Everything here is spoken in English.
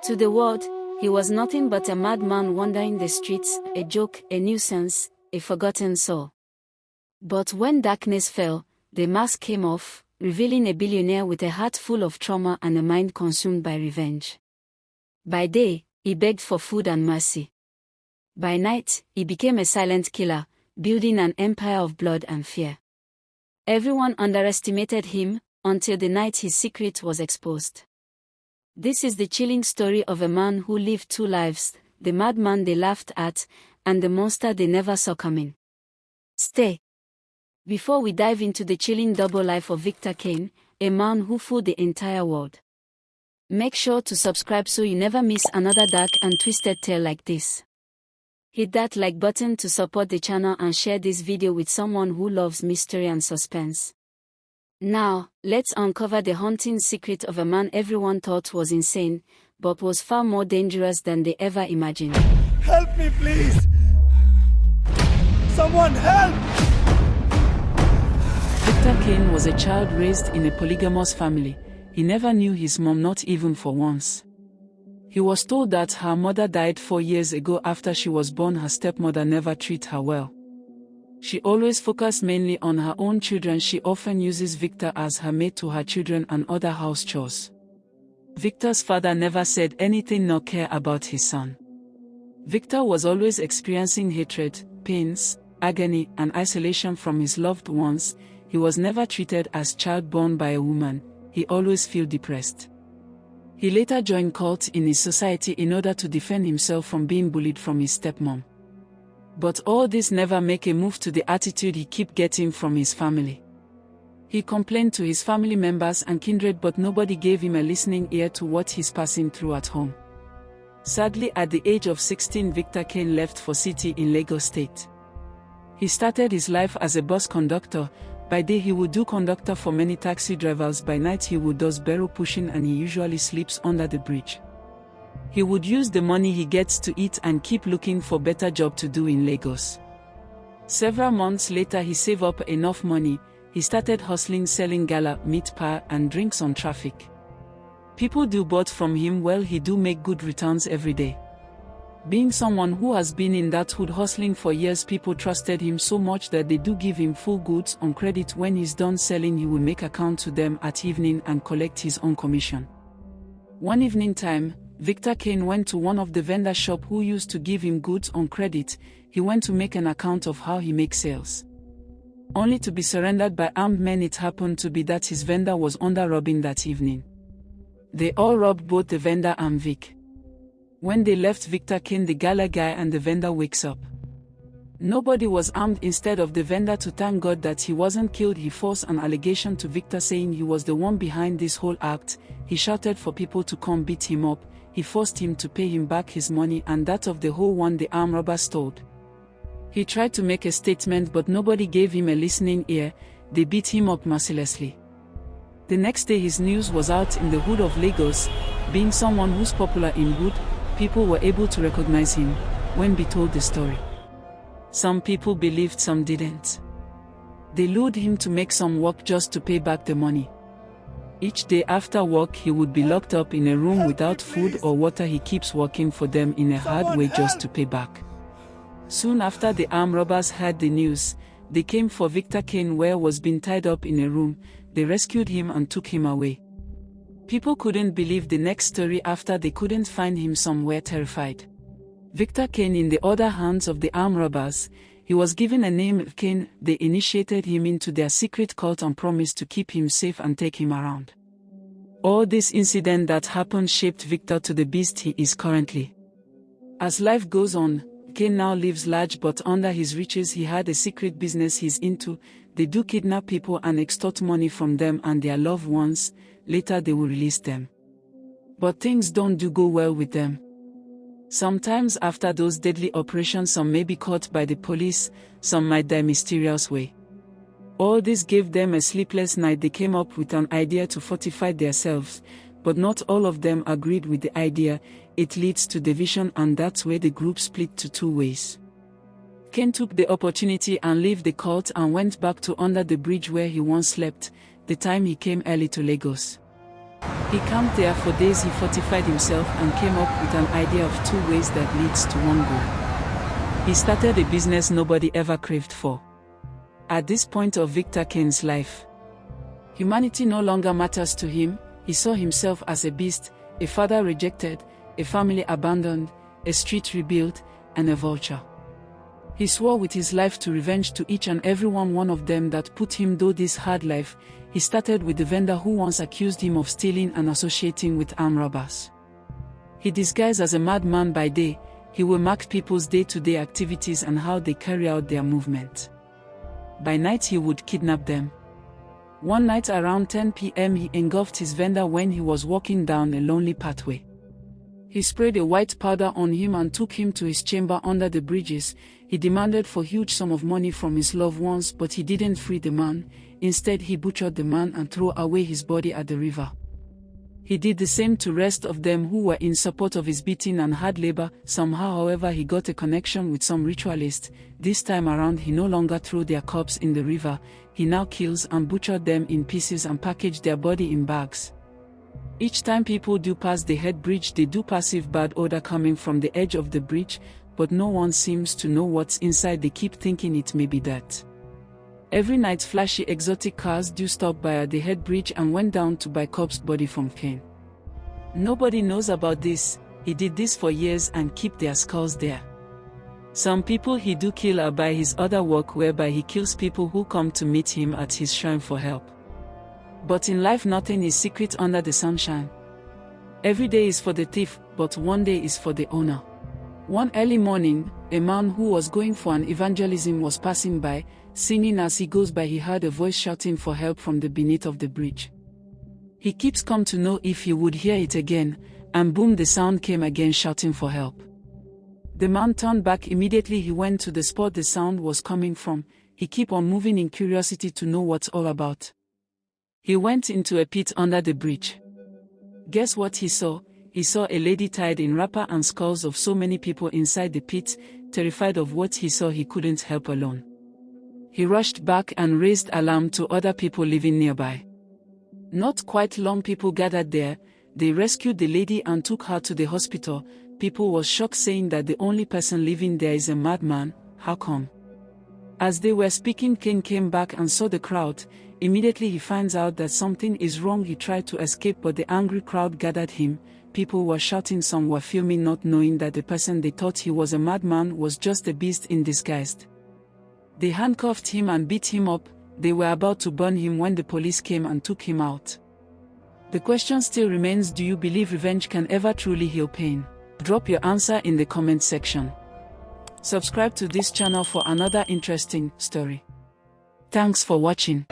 To the world, he was nothing but a madman wandering the streets, a joke, a nuisance, a forgotten soul. But when darkness fell, the mask came off, revealing a billionaire with a heart full of trauma and a mind consumed by revenge. By day, he begged for food and mercy. By night, he became a silent killer, building an empire of blood and fear. Everyone underestimated him, until the night his secret was exposed. This is the chilling story of a man who lived two lives, the madman they laughed at, and the monster they never saw coming. Stay. Before we dive into the chilling double life of Victor Kane, a man who fooled the entire world. Make sure to subscribe so you never miss another dark and twisted tale like this. Hit that like button to support the channel and share this video with someone who loves mystery and suspense. Now, let's uncover the haunting secret of a man everyone thought was insane, but was far more dangerous than they ever imagined. Help me, please! Someone help! Victor Kane was a child raised in a polygamous family. He never knew his mom, not even for once. He was told that her mother died 4 years ago after she was born. Her stepmother never treated her well. She always focused mainly on her own children. She often uses Victor as her maid to her children and other house chores. Victor's father never said anything nor cared about his son. Victor was always experiencing hatred, pains, agony, and isolation from his loved ones. He was never treated as a child born by a woman. He always felt depressed. He later joined cults in his society in order to defend himself from being bullied from his stepmom. But all this never make a move to the attitude he kept getting from his family. He complained to his family members and kindred, but nobody gave him a listening ear to what he's passing through at home. Sadly, at the age of 16, Victor Kane left for city in Lagos State. He started his life as a bus conductor. By day he would do conductor for many taxi drivers. By night he would do barrow pushing, and he usually sleeps under the bridge. He would use the money he gets to eat and keep looking for better job to do in Lagos. Several months later he saved up enough money. He started hustling, selling gala, meat pie and drinks on traffic. People do bought from him. Well, he do make good returns every day. Being someone who has been in that hood hustling for years, people trusted him so much that they do give him full goods on credit. When he's done selling, he will make account to them at evening and collect his own commission. One evening time, Victor Kane went to one of the vendor shop who used to give him goods on credit. He went to make an account of how he makes sales, only to be surrendered by armed men. It happened to be that his vendor was under robbing that evening. They all robbed both the vendor and Vic. When they left Victor Kane, the gala guy and the vendor wakes up. Nobody was armed. Instead of the vendor to thank God that he wasn't killed, he forced an allegation to Victor saying he was the one behind this whole act. He shouted for people to come beat him up. He forced him to pay him back his money and that of the whole one the armed robber stole. He tried to make a statement, but nobody gave him a listening ear. They beat him up mercilessly. The next day his news was out in the hood of Lagos. Being someone who's popular in hood, people were able to recognize him when be told the story. Some people believed, some didn't. They lured him to make some work just to pay back the money. Each day after work he would be locked up in a room without food or water. He keeps working for them in a hard way just to pay back. Soon after the armed robbers heard the news, they came for Victor Kane, where was being tied up in a room. They rescued him and took him away. People couldn't believe the next story after they couldn't find him somewhere. Terrified, Victor Kane in the other hands of the armed robbers, he was given a name of Kane. They initiated him into their secret cult and promised to keep him safe and take him around. All this incident that happened shaped Victor to the beast he is currently. As life goes on, Kane now lives large, but under his riches he had a secret business he's into. They do kidnap people and extort money from them and their loved ones. Later they will release them. But things don't go well with them. Sometimes after those deadly operations, some may be caught by the police, some might die mysterious way. All this gave them a sleepless night. They came up with an idea to fortify themselves, but not all of them agreed with the idea. It leads to division, and that's where the group split to two ways. Kane took the opportunity and left the cult and went back to under the bridge where he once slept, the time he came early to Lagos. He camped there for days. He fortified himself and came up with an idea of 2 ways that leads to one goal. He started a business nobody ever craved for. At this point of Victor Kane's life, humanity no longer matters to him. He saw himself as a beast, a father rejected, a family abandoned, a street rebuilt, and a vulture. He swore with his life to revenge to each and every one of them that put him through this hard life. He started with the vendor who once accused him of stealing and associating with armed robbers. He disguised as a madman by day. He will mark people's day-to-day activities and how they carry out their movement. By night he would kidnap them. One night around 10 p.m. he engulfed his vendor when he was walking down a lonely pathway. He sprayed a white powder on him and took him to his chamber under the bridges. He demanded for huge sum of money from his loved ones, but he didn't free the man. Instead he butchered the man and threw away his body at the river. He did the same to rest of them who were in support of his beating and hard labor. Somehow, however, he got a connection with some ritualists. This time around he no longer threw their corpse in the river. He now kills and butchered them in pieces and packaged their body in bags. Each time people do pass the head bridge, they do perceive bad odor coming from the edge of the bridge, but no one seems to know what's inside. They keep thinking it may be that. Every night flashy exotic cars do stop by at the head bridge and went down to buy corpse body from Kane. Nobody knows about this. He did this for years and keep their skulls there. Some people he do kill are by his other work, whereby he kills people who come to meet him at his shrine for help. But in life nothing is secret under the sunshine. Every day is for the thief, but one day is for the owner. One early morning, a man who was going for an evangelism was passing by. Singing as he goes by, he heard a voice shouting for help from the beneath of the bridge. He keeps come to know if he would hear it again, and boom, the sound came again shouting for help. The man turned back immediately. He went to the spot the sound was coming from. He kept on moving in curiosity to know what's all about. He went into a pit under the bridge. Guess what he saw? He saw a lady tied in wrapper and skulls of so many people inside the pit. Terrified of what he saw, he couldn't help alone. He rushed back and raised alarm to other people living nearby. Not quite long, people gathered there. They rescued the lady and took her to the hospital. People was shocked, saying that the only person living there is a madman. How come? As they were speaking, Kane came back and saw the crowd. Immediately he finds out that something is wrong. He tried to escape, but the angry crowd gathered him. People were shouting, some were filming, not knowing that the person they thought he was a madman was just a beast in disguise. They handcuffed him and beat him up. They were about to burn him when the police came and took him out. The question still remains, do you believe revenge can ever truly heal pain? Drop your answer in the comment section. Subscribe to this channel for another interesting story. Thanks for watching.